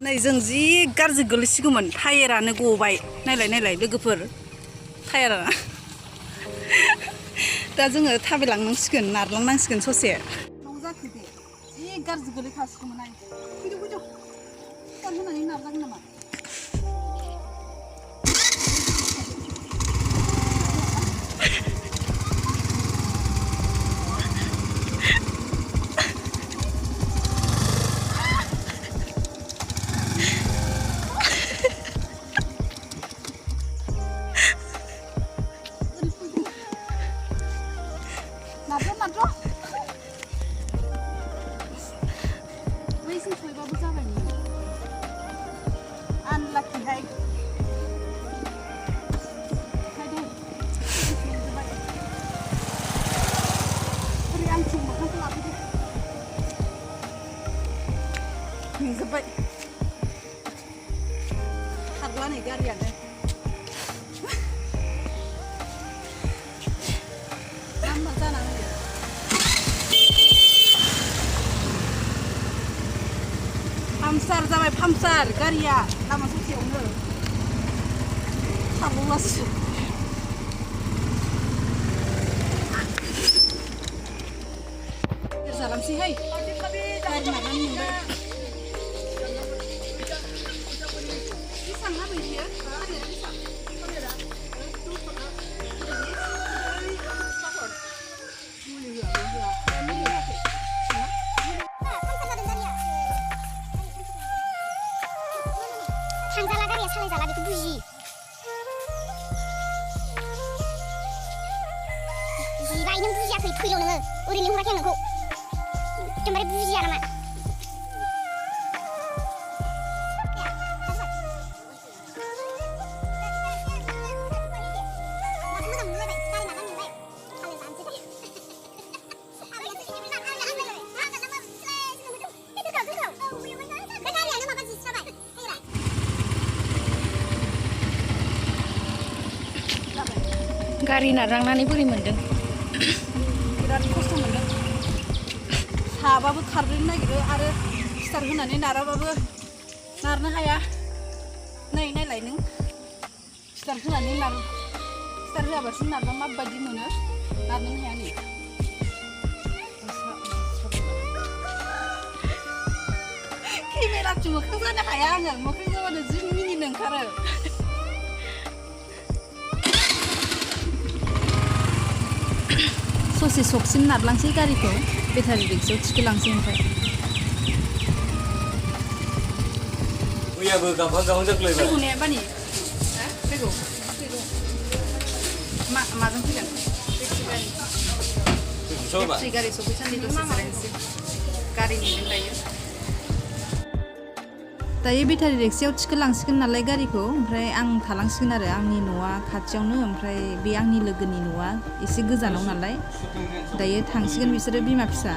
नै जों जि गाज्रि गोलैसिगौमोन टायारानो गबाय नायलाय लोगोफोर टायारा दा जोङो थाबायलांनांसिगोन नारलांनांसिगोन ससे जाखो दे जि गाज्रि गोलैखासिगौमोन आं फैदो गान होनानै नारजागोन नामा 나도 왜이승 저희가 보자가니 안 락히하이 하이도 우리 양쪽 먹어서 나쁘게 민서바이 하루안에 가리야네 Pamsar जाबाय pamsar गारिया लामा ससेयावनो थाबौलासो जालांसैहाय गारि माबानो मोनबाय बेसेबां लाबोयो बियो थांजाला गारिया सालायजाला बेखौ बुजि जिबाय नों बुजियाखै थैल' नोङो ओरैनो लिंहराखै आं नोंखौ एकदमबारे बुजिया नामा गारि नारलांनानै बोरै मोनदों बिराद खस्थ' मोनदों साबाबो खारनो नागिरो आरो स्टार्ट होनानै नाराबाबो नारनो हाया नै नायलाय नों स्टार्ट होनानै स्टार्ट होआबासिनो नारबा माबायदि मोनो नारनो हाया नै केमेराखौ मोखां जानो हाया आङो मोखां जाबानो जि मिनिनो ओंखारो ससे सकसिम नारलांसै गारिखौ बेटारि रिक्सायाव थिखोलांसै ओमफ्राय मैयाबो गांफा जाख्लायबाय फैगौ ने बानि फैगौ माजों फैगोन बेटारि गारि सफैसान्दि दसे जिरायनोसै गारि नेदों दायो बेटारि रिक्सायाव थिखोलांसिगोन नालाय गारिखौ ओमफ्राय आं थालांसिगोन आरो आंनि न'आ खाथियावनो ओमफ्राय बे आंनि लोगोनि न'आ एसे गोजानाव नालाय दायो थांसिगोन बिसोरो बिमा फिसा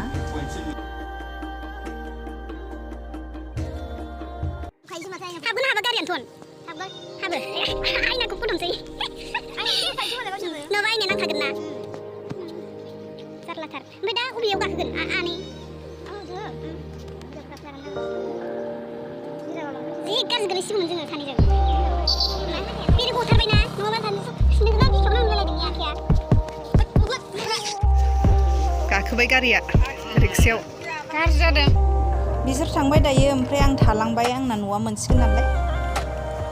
हाबगोन हाबा गारियानोथ' हाबो आयनाखौ फुदुंसै नङाबा आयनाया नांखागोन ना जारलाथार ओमफ्राय दा अबेयाव गाखोगोन आनै जि गाज्रि गोलैसिगौमोन जोङो सानैजों बेरे गथारबायना नङाबा थानो सुनोगोना बिसावनो मोनलायलाय नोंनि आखाया गाखोबाय गारिया रिक्सायाव गाज्रि जादों बिसोर थांबाय दायो ओमफ्राय आं थालांबाय आंना न'आ मोनसिगोन नालाय